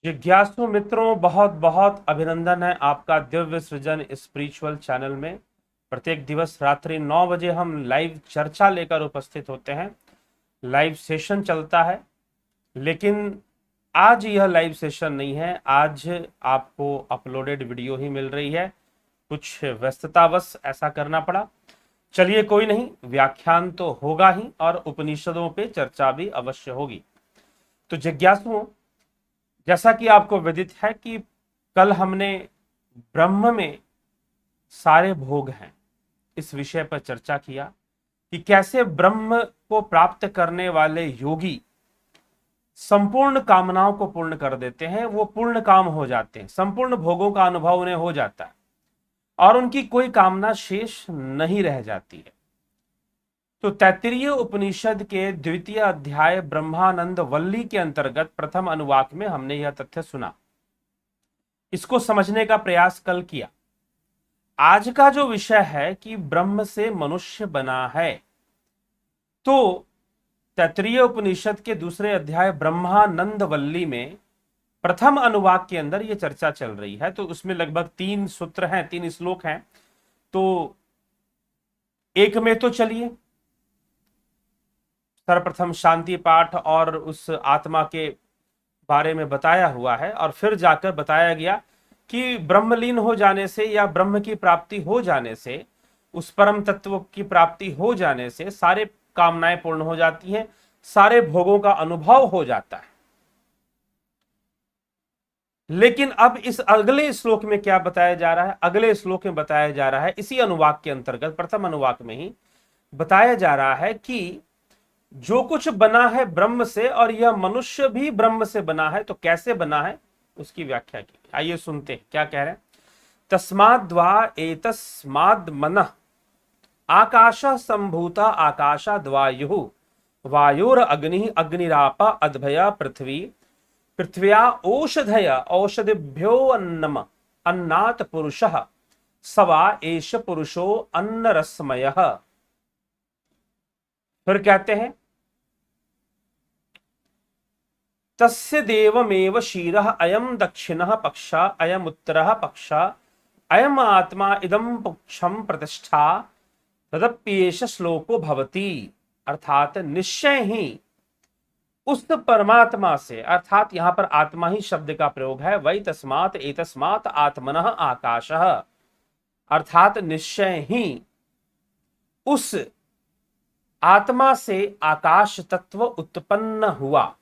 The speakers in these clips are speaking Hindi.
जिज्ञासु मित्रों, बहुत बहुत अभिनंदन है आपका दिव्य सृजन स्पिरिचुअल चैनल में। प्रत्येक दिवस रात्रि 9 बजे हम लाइव चर्चा लेकर उपस्थित होते हैं। लाइव सेशन चलता है, लेकिन आज यह लाइव सेशन नहीं है। आज आपको अपलोडेड वीडियो ही मिल रही है। कुछ व्यस्ततावश ऐसा करना पड़ा। चलिए, कोई नहीं, व्याख्यान तो होगा ही और उपनिषदों पे चर्चा भी अवश्य होगी। तो जिज्ञासुओं, जैसा कि आपको विदित है कि कल हमने ब्रह्म में सारे भोग हैं इस विषय पर चर्चा किया कि कैसे ब्रह्म को प्राप्त करने वाले योगी संपूर्ण कामनाओं को पूर्ण कर देते हैं। वो पूर्ण काम हो जाते हैं, संपूर्ण भोगों का अनुभव उन्हें हो जाता है और उनकी कोई कामना शेष नहीं रह जाती है। तो तैत्तिरीय उपनिषद के द्वितीय अध्याय ब्रह्मानंद वल्ली के अंतर्गत प्रथम अनुवाक में हमने यह तथ्य सुना। इसको समझने का प्रयास कल किया। आज का जो विषय है कि ब्रह्म से मनुष्य बना है, तो तैत्तिरीय उपनिषद के दूसरे अध्याय ब्रह्मानंद वल्ली में प्रथम अनुवाक के अंदर यह चर्चा चल रही है। तो उसमें लगभग 3 सूत्र हैं, 3 श्लोक हैं। तो एक में तो चलिए सर्वप्रथम शांति पाठ और उस आत्मा के बारे में बताया हुआ है, और फिर जाकर बताया गया कि ब्रह्मलीन हो जाने से या ब्रह्म की प्राप्ति हो जाने से, उस परम तत्व की प्राप्ति हो जाने से सारे कामनाएं पूर्ण हो जाती हैं, सारे भोगों का अनुभव हो जाता है। लेकिन अब इस अगले श्लोक में क्या बताया जा रहा है? अगले श्लोक में बताया जा रहा है, इसी अनुवाक के अंतर्गत प्रथम अनुवाक में ही बताया जा रहा है कि जो कुछ बना है ब्रह्म से, और यह मनुष्य भी ब्रह्म से बना है। तो कैसे बना है उसकी व्याख्या की। आइए सुनते हैं क्या कह रहे हैं। तस्माद्वा एतस्माद् मनः आकाशः संभूता आकाशाद् वायुः वायोर अग्निः अग्निरापा अद्भया पृथ्वी पृथ्व्या ओषधय औषधिभ्यो अन्नम अन्नात् पुरुषः सवा एष पुरुषो अन्नरसमयः। फिर कहते हैं, तस्य देवमेव शीरः अयम दक्षिणः पक्षः अयम उत्तरः पक्षः अयम आत्मा इदं पुक्षम प्रतिष्ठा तदप्येष श्लोको भवति। अर्थात निश्चय ही उस परमात्मा से, अर्थात यहां पर आत्मा ही शब्द का प्रयोग है। वै तस्मात् एतस्मात् आत्मनः आकाशः, अर्थात निश्चय ही उस आत्मा से आकाश तत्व उत्पन्न हुआ।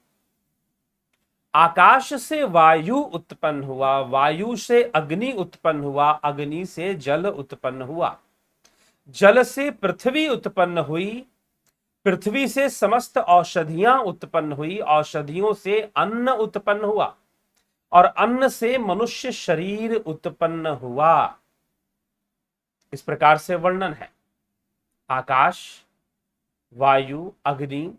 आकाश से वायु उत्पन्न हुआ, वायु से अग्नि उत्पन्न हुआ, अग्नि से जल उत्पन्न हुआ, जल से पृथ्वी उत्पन्न हुई, पृथ्वी से समस्त औषधियां उत्पन्न हुई, औषधियों से अन्न उत्पन्न हुआ, और अन्न से मनुष्य शरीर उत्पन्न हुआ। इस प्रकार से वर्णन है। आकाश, वायु, अग्नि,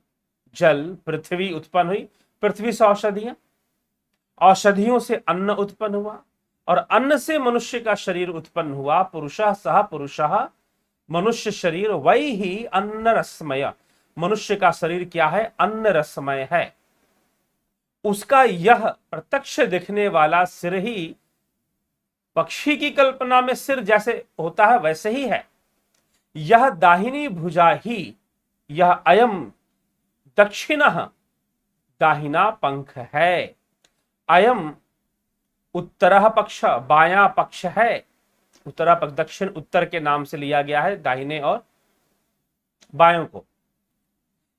जल, पृथ्वी उत्पन्न हुई, पृथ्वी से औषधियां, औषधियों से अन्न उत्पन्न हुआ, और अन्न से मनुष्य का शरीर उत्पन्न हुआ। पुरुषः सह पुरुषः, मनुष्य शरीर, वही ही अन्न रसमय, मनुष्य का शरीर क्या है? अन्न रसमय है। उसका यह प्रत्यक्ष दिखने वाला सिर ही पक्षी की कल्पना में सिर जैसे होता है वैसे ही है। यह दाहिनी भुजा ही, यह अयम दक्षिणः, दाहिना पंख है। अयम उत्तरः पक्ष, बायां पक्ष है। उत्तरा पक्ष, दक्षिण उत्तर के नाम से लिया गया है, दाहिने और बायों को।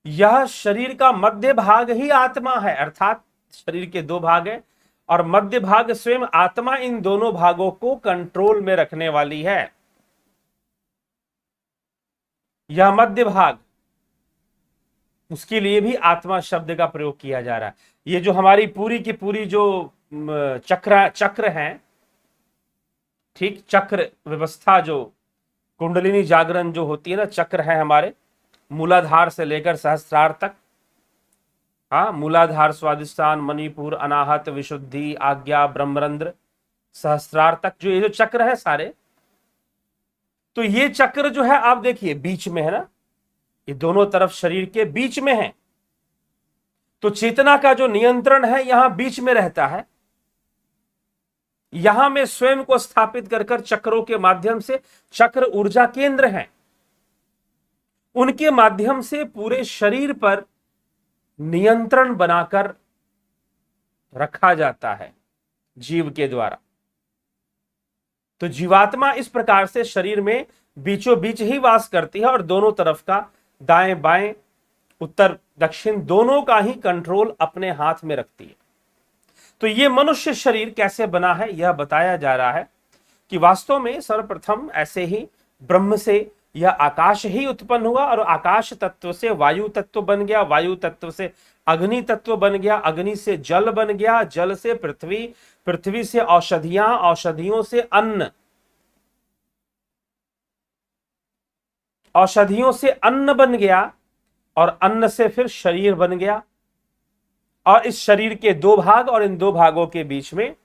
यह शरीर का मध्य भाग ही आत्मा है, अर्थात शरीर के 2 भाग हैं और मध्य भाग स्वयं आत्मा इन दोनों भागों को कंट्रोल में रखने वाली है। यह मध्य भाग, उसके लिए भी आत्मा शब्द का प्रयोग किया जा रहा है। ये जो हमारी पूरी की पूरी जो चक्र हैं, ठीक, चक्र व्यवस्था, जो कुंडलिनी जागरण जो होती है ना, चक्र है हमारे मूलाधार से लेकर सहस्त्रार तक। हाँ, मूलाधार, स्वादिष्ठान, मणिपुर, अनाहत, विशुद्धि, आज्ञा, ब्रह्मरंध्र, सहस्त्रार तक जो ये जो चक्र है सारे, तो ये चक्र जो है आप देखिए बीच में है ना, ये दोनों तरफ शरीर के बीच में है। तो चेतना का जो नियंत्रण है यहां बीच में रहता है, यहां मैं स्वयं को स्थापित कर कर चक्रों के माध्यम से, चक्र ऊर्जा केंद्र हैं, उनके माध्यम से पूरे शरीर पर नियंत्रण बनाकर रखा जाता है जीव के द्वारा। तो जीवात्मा इस प्रकार से शरीर में बीचों बीच ही वास करती है और दोनों तरफ का, दाएं बाएं उत्तर दक्षिण दोनों का ही कंट्रोल अपने हाथ में रखती है। तो ये मनुष्य शरीर कैसे बना है यह बताया जा रहा है कि वास्तव में सर्वप्रथम ऐसे ही ब्रह्म से यह आकाश ही उत्पन्न हुआ और आकाश तत्व से वायु तत्व बन गया, वायु तत्व से अग्नि तत्व बन गया, अग्नि से जल बन गया, जल से पृथ्वी, पृथ्वी से औषधियां, औषधियों से अन्न, औषधियों से अन्न बन गया और अन्न से फिर शरीर बन गया। और इस शरीर के दो भाग और इन दो भागों के बीच में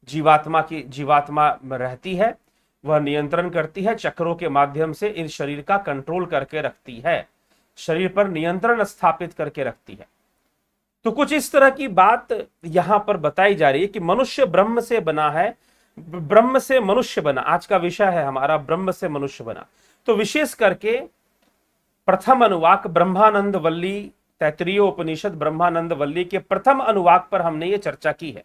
जीवात्मा रहती है, वह नियंत्रण करती है, चक्रों के माध्यम से इन शरीर का कंट्रोल करके रखती है, शरीर पर नियंत्रण स्थापित करके रखती है। तो कुछ इस तरह की बात यहां पर बताई जा रही है कि मनुष्य ब्रह्म से बना है, ब्रह्म से मनुष्य बना। आज का विषय है हमारा ब्रह्म से मनुष्य बना। तो विशेष करके प्रथम अनुवाक ब्रह्मानंद वल्ली, तैत्तिरीय उपनिषद ब्रह्मानंद वल्ली के प्रथम अनुवाक पर हमने ये चर्चा की है।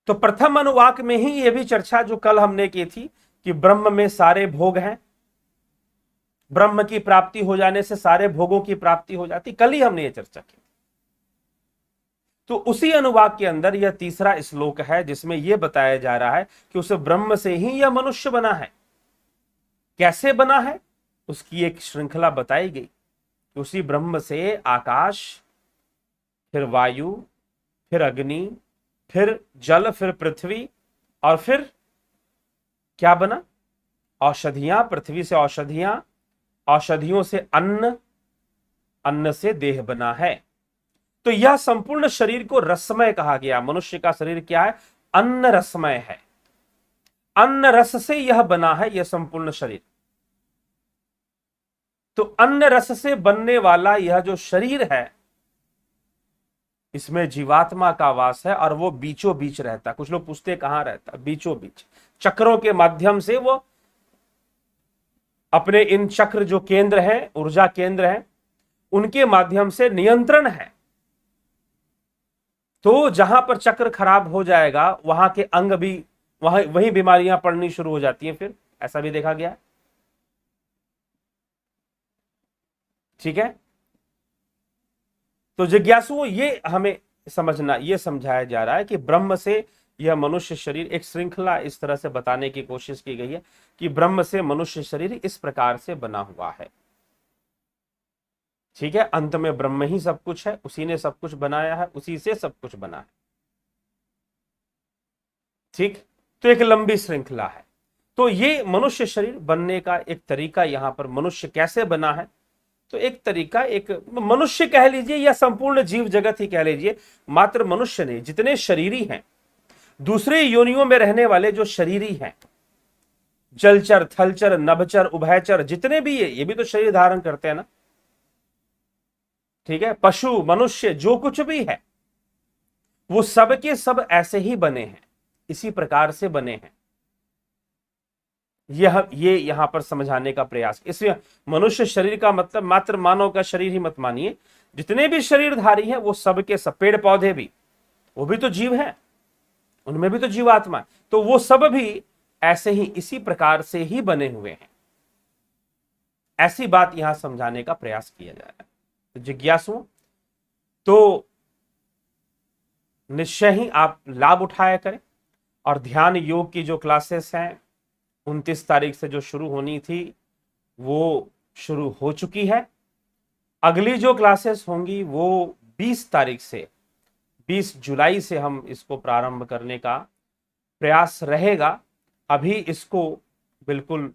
तो प्रथम अनुवाक में ही यह भी चर्चा जो कल हमने की थी कि ब्रह्म में सारे भोग हैं, ब्रह्म की प्राप्ति हो जाने से सारे भोगों की प्राप्ति हो जाती, कल ही हमने ये चर्चा की। तो उसी अनुवाक के अंदर यह तीसरा श्लोक है जिसमें यह बताया जा रहा है कि उस ब्रह्म से ही यह मनुष्य बना है। कैसे बना है उसकी एक श्रृंखला बताई गई। उसी ब्रह्म से आकाश, फिर वायु, फिर अग्नि, फिर जल, फिर पृथ्वी और फिर क्या बना? औषधियां, पृथ्वी से औषधियां, औषधियों से अन्न, अन्न से देह बना है। तो यह संपूर्ण शरीर को रसमय कहा गया। मनुष्य का शरीर क्या है? अन्न रसमय है। अन्न रस से यह बना है, यह संपूर्ण शरीर। तो अन्न रस से बनने वाला यह जो शरीर है, इसमें जीवात्मा का वास है और वो बीचों बीच रहता। कुछ लोग पूछते कहां रहता? बीचों बीच। चक्रों के माध्यम से वो अपने इन चक्र जो केंद्र हैं, ऊर्जा केंद्र हैं, उनके माध्यम से नियंत्रण है। तो जहां पर चक्र खराब हो जाएगा वहां के अंग भी, वही बीमारियां पड़नी शुरू हो जाती हैं। फिर ऐसा भी देखा गया। ठीक है। तो जिज्ञासुओं, ये हमें समझना, ये समझाया जा रहा है कि ब्रह्म से यह मनुष्य शरीर, एक श्रृंखला इस तरह से बताने की कोशिश की गई है कि ब्रह्म से मनुष्य शरीर इस प्रकार से बना हुआ है। ठीक है। अंत में ब्रह्म ही सब कुछ है, उसी ने सब कुछ बनाया है, उसी से सब कुछ बना है। ठीक। तो एक लंबी श्रृंखला है। तो ये मनुष्य शरीर बनने का एक तरीका, यहां पर मनुष्य कैसे बना है, तो एक तरीका, एक मनुष्य कह लीजिए या संपूर्ण जीव जगत ही कह लीजिए, मात्र मनुष्य नहीं, जितने शरीरी हैं, दूसरे योनियों में रहने वाले जो शरीरी हैं, जलचर, थलचर, नभचर, उभयचर, जितने भी ये भी तो शरीर धारण करते हैं ना। ठीक है। पशु, मनुष्य, जो कुछ भी है वो सब के सब ऐसे ही बने हैं, इसी प्रकार से बने हैं। ये यहां पर समझाने का प्रयास। इसलिए मनुष्य शरीर का मतलब मात्र मानव का शरीर ही मत मानिए, जितने भी शरीरधारी हैं वो सब के सब, पेड़ पौधे भी, वो भी तो जीव हैं, उनमें भी तो जीवात्मा है। तो वो सब भी ऐसे ही, इसी प्रकार से ही बने हुए हैं। ऐसी बात यहां समझाने का प्रयास किया जा रहा है। तो जिज्ञासुओं, तो निश्चय ही आप लाभ उठाया करें। और ध्यान योग की जो क्लासेस हैं 29 तारीख से जो शुरू होनी थी वो शुरू हो चुकी है। अगली जो क्लासेस होंगी वो 20 तारीख से, 20 जुलाई से हम इसको प्रारंभ करने का प्रयास रहेगा। अभी इसको बिल्कुल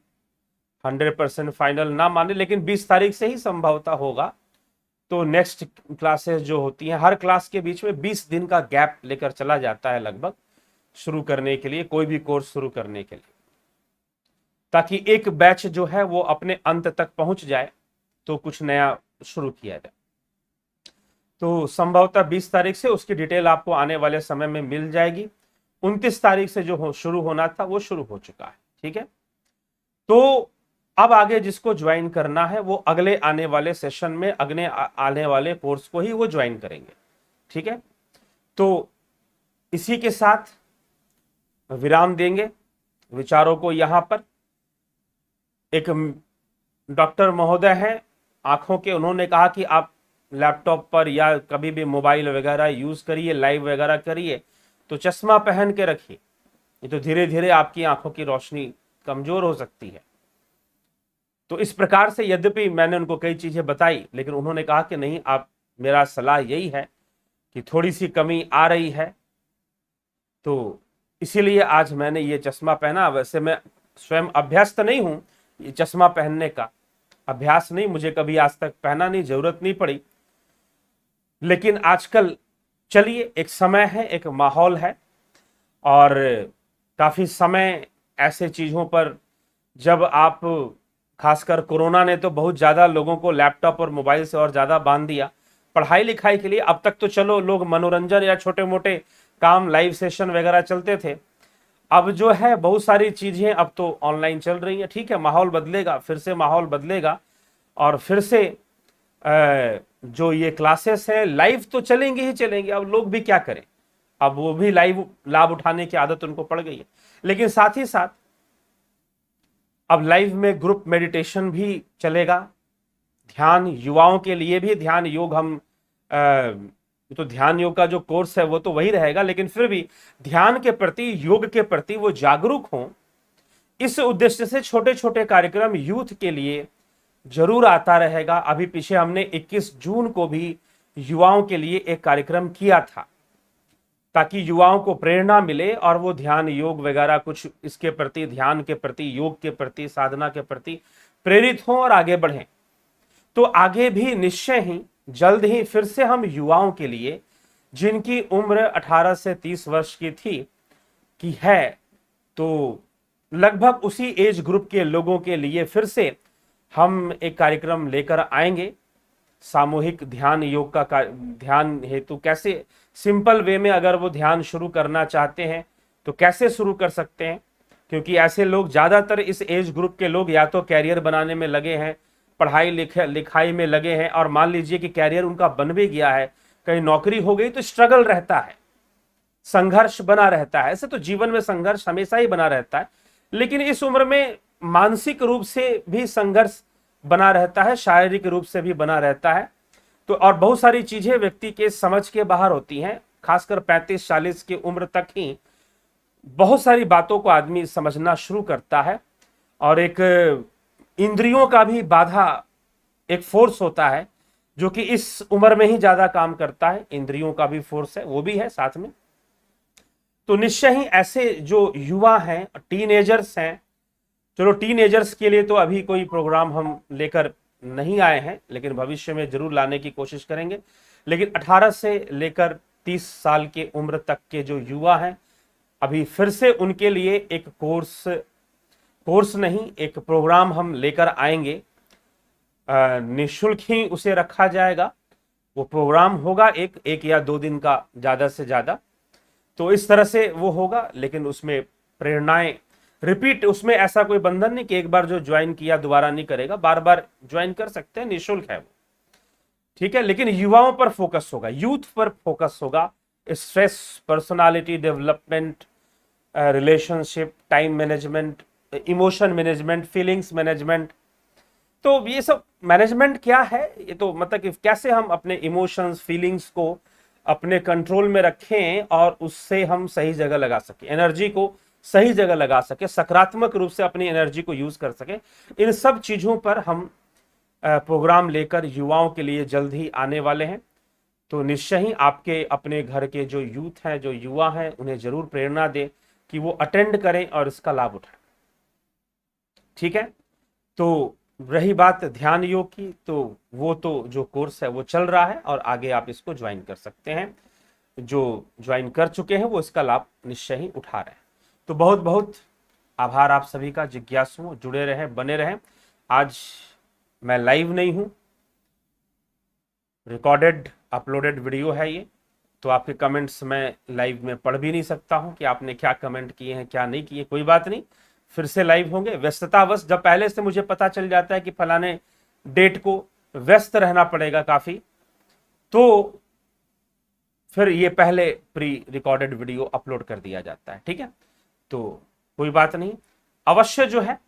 100% फाइनल ना माने, लेकिन 20 तारीख से ही संभवतः होगा। तो नेक्स्ट क्लासेस जो होती हैं, हर क्लास के बीच में 20 दिन का गैप लेकर चला जाता है लगभग, शुरू करने के लिए, कोई भी कोर्स शुरू करने के लिए, ताकि एक बैच जो है वो अपने अंत तक पहुंच जाए तो कुछ नया शुरू किया जाए। तो संभवतः 20 तारीख से उसकी डिटेल आपको आने वाले समय में मिल जाएगी। 29 तारीख से जो शुरू होना था वो शुरू हो चुका है। ठीक है, तो अब आगे जिसको ज्वाइन करना है वो अगले आने वाले सेशन में, अगले आने वाले कोर्स को ही वो ज्वाइन करेंगे। ठीक है, तो इसी के साथ विराम देंगे विचारों को। यहां पर एक डॉक्टर महोदय हैं आंखों के, उन्होंने कहा कि आप लैपटॉप पर या कभी भी मोबाइल वगैरह यूज करिए, लाइव वगैरह करिए तो चश्मा पहन के रखिए, ये तो धीरे धीरे आपकी आंखों की रोशनी कमजोर हो सकती है। तो इस प्रकार से यद्यपि मैंने उनको कई चीजें बताई, लेकिन उन्होंने कहा कि नहीं, आप, मेरा सलाह यही है कि थोड़ी सी कमी आ रही है, तो इसीलिए आज मैंने ये चश्मा पहना। वैसे मैं स्वयं अभ्यस्त नहीं हूं ये चश्मा पहनने का, अभ्यास नहीं, मुझे कभी आज तक पहना नहीं, जरूरत नहीं पड़ी, लेकिन आजकल चलिए, एक समय है, एक माहौल है, और काफी समय ऐसे चीजों पर, जब आप, खासकर कोरोना ने तो बहुत ज्यादा लोगों को लैपटॉप और मोबाइल से और ज्यादा बांध दिया पढ़ाई लिखाई के लिए। अब तक तो चलो लोग मनोरंजन या छोटे मोटे काम, लाइव सेशन वगैरह चलते थे, अब जो है बहुत सारी चीजें अब तो ऑनलाइन चल रही हैं। ठीक है, माहौल बदलेगा, फिर से माहौल बदलेगा, और फिर से जो ये क्लासेस हैं लाइव तो चलेंगी ही चलेंगी। अब लोग भी क्या करें, अब वो भी लाइव लाभ उठाने की आदत उनको पड़ गई है। लेकिन साथ ही साथ अब लाइव में ग्रुप मेडिटेशन भी चलेगा, ध्यान, युवाओं के लिए भी ध्यान योग, हम तो ध्यान योग का जो कोर्स है वो तो वही रहेगा, लेकिन फिर भी ध्यान के प्रति, योग के प्रति वो जागरूक हों, इस उद्देश्य से छोटे छोटे कार्यक्रम यूथ के लिए जरूर आता रहेगा। अभी पीछे हमने 21 जून को भी युवाओं के लिए एक कार्यक्रम किया था, ताकि युवाओं को प्रेरणा मिले और वो ध्यान योग वगैरह कुछ इसके प्रति, ध्यान के प्रति, योग के प्रति, साधना के प्रति प्रेरित हों और आगे बढ़ें। तो आगे भी निश्चय ही जल्द ही फिर से हम युवाओं के लिए, जिनकी उम्र 18 से 30 वर्ष की है, तो लगभग उसी एज ग्रुप के लोगों के लिए फिर से हम एक कार्यक्रम लेकर आएंगे, सामूहिक ध्यान योग का ध्यान हेतु कैसे सिंपल वे में अगर वो ध्यान शुरू करना चाहते हैं तो कैसे शुरू कर सकते हैं, क्योंकि ऐसे लोग, ज्यादातर इस एज ग्रुप के लोग या तो कैरियर बनाने में लगे हैं, पढ़ाई लिखाई में लगे हैं, और मान लीजिए कि कैरियर उनका बन भी गया है, कहीं नौकरी हो गई तो स्ट्रगल रहता है, संघर्ष बना रहता है। ऐसे तो जीवन में संघर्ष हमेशा ही बना रहता है, लेकिन इस उम्र में मानसिक रूप से भी संघर्ष बना रहता है, शारीरिक रूप से भी बना रहता है। तो और बहुत सारी चीजें व्यक्ति के समझ के बाहर होती हैं, खासकर 35-40 की उम्र तक ही बहुत सारी बातों को आदमी समझना शुरू करता है, और एक इंद्रियों का भी बाधा, एक फोर्स होता है जो कि इस उम्र में ही ज्यादा काम करता है, इंद्रियों का भी फोर्स है, वो भी है साथ में। तो निश्चय ही ऐसे जो युवा हैं, टीनेजर्स हैं, चलो टीनेजर्स के लिए तो अभी कोई प्रोग्राम हम लेकर नहीं आए हैं, लेकिन भविष्य में जरूर लाने की कोशिश करेंगे। लेकिन 18 से लेकर 30 साल के उम्र तक के जो युवा हैं, अभी फिर से उनके लिए एक कोर्स नहीं, एक प्रोग्राम हम लेकर आएंगे, निःशुल्क ही उसे रखा जाएगा। वो प्रोग्राम होगा एक या 2 दिन का ज्यादा से ज्यादा, तो इस तरह से वो होगा, लेकिन उसमें प्रेरणाएं रिपीट, उसमें ऐसा कोई बंधन नहीं कि एक बार जो ज्वाइन किया दोबारा नहीं करेगा, बार बार ज्वाइन कर सकते हैं, निःशुल्क है वो। ठीक है, लेकिन युवाओं पर फोकस होगा, यूथ पर फोकस होगा, stress, personality development, relationship, time management, emotion management, feelings management. तो ये सब मैनेजमेंट क्या है, ये तो मतलब कि कैसे हम अपने इमोशंस, फीलिंग्स को अपने कंट्रोल में रखें और उससे हम सही जगह लगा सके, एनर्जी को सही जगह लगा सके, सकारात्मक रूप से अपनी एनर्जी को यूज कर सके। इन सब चीजों पर हम प्रोग्राम लेकर युवाओं के लिए जल्द ही आने वाले हैं। तो निश्चय ही आपके अपने घर के जो यूथ हैं, जो युवा हैं, उन्हें जरूर प्रेरणा दें कि वो अटेंड करें और इसका लाभ उठाएं। ठीक है, तो रही बात ध्यान योग की, तो वो तो जो कोर्स है वो चल रहा है और आगे आप इसको ज्वाइन कर सकते हैं। जो ज्वाइन कर चुके हैं वो इसका लाभ निश्चय ही उठा रहे हैं। तो बहुत बहुत आभार आप सभी का। जिज्ञासुओं, जुड़े रहें, बने रहें। आज मैं लाइव नहीं हूं, रिकॉर्डेड अपलोडेड वीडियो है ये, तो आपके कमेंट्स मैं लाइव में पढ़ भी नहीं सकता हूं कि आपने क्या कमेंट किए हैं क्या नहीं किए। कोई बात नहीं, फिर से लाइव होंगे। व्यस्ततावश जब पहले से मुझे पता चल जाता है कि फलाने डेट को व्यस्त रहना पड़ेगा काफी, तो फिर ये पहले प्री रिकॉर्डेड वीडियो अपलोड कर दिया जाता है। ठीक है, तो कोई बात नहीं, अवश्य जो है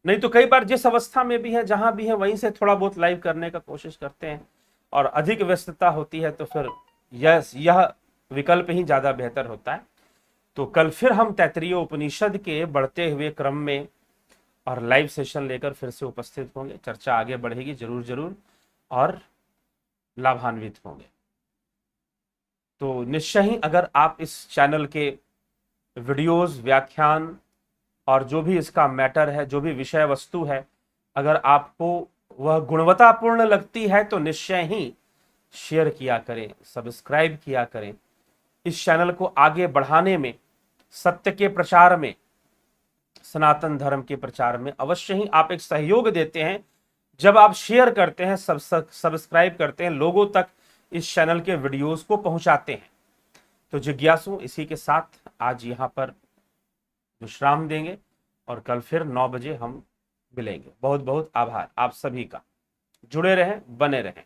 नहीं तो कई बार जिस अवस्था में भी है जहां भी है वहीं से थोड़ा बहुत लाइव करने का कोशिश करते हैं, और अधिक व्यस्तता होती है तो फिर यह विकल्प ही ज्यादा बेहतर होता है। तो कल फिर हम तैत्तिरीय उपनिषद के बढ़ते हुए क्रम में और लाइव सेशन लेकर फिर से उपस्थित होंगे। चर्चा आगे बढ़ेगी जरूर जरूर, और लाभान्वित होंगे। तो निश्चय ही अगर आप इस चैनल के वीडियोस, व्याख्यान और जो भी इसका मैटर है, जो भी विषय वस्तु है, अगर आपको वह गुणवत्तापूर्ण लगती है तो निश्चय ही शेयर किया करें, सब्सक्राइब किया करें। इस चैनल को आगे बढ़ाने में, सत्य के प्रचार में, सनातन धर्म के प्रचार में अवश्य ही आप एक सहयोग देते हैं जब आप शेयर करते हैं, सब्सक्राइब करते हैं, लोगों तक इस चैनल के वीडियोस को पहुंचाते हैं। तो जिज्ञासु इसी के साथ आज यहां पर विश्राम देंगे और कल फिर 9 बजे हम मिलेंगे। बहुत बहुत आभार आप सभी का। जुड़े रहें, बने रहें।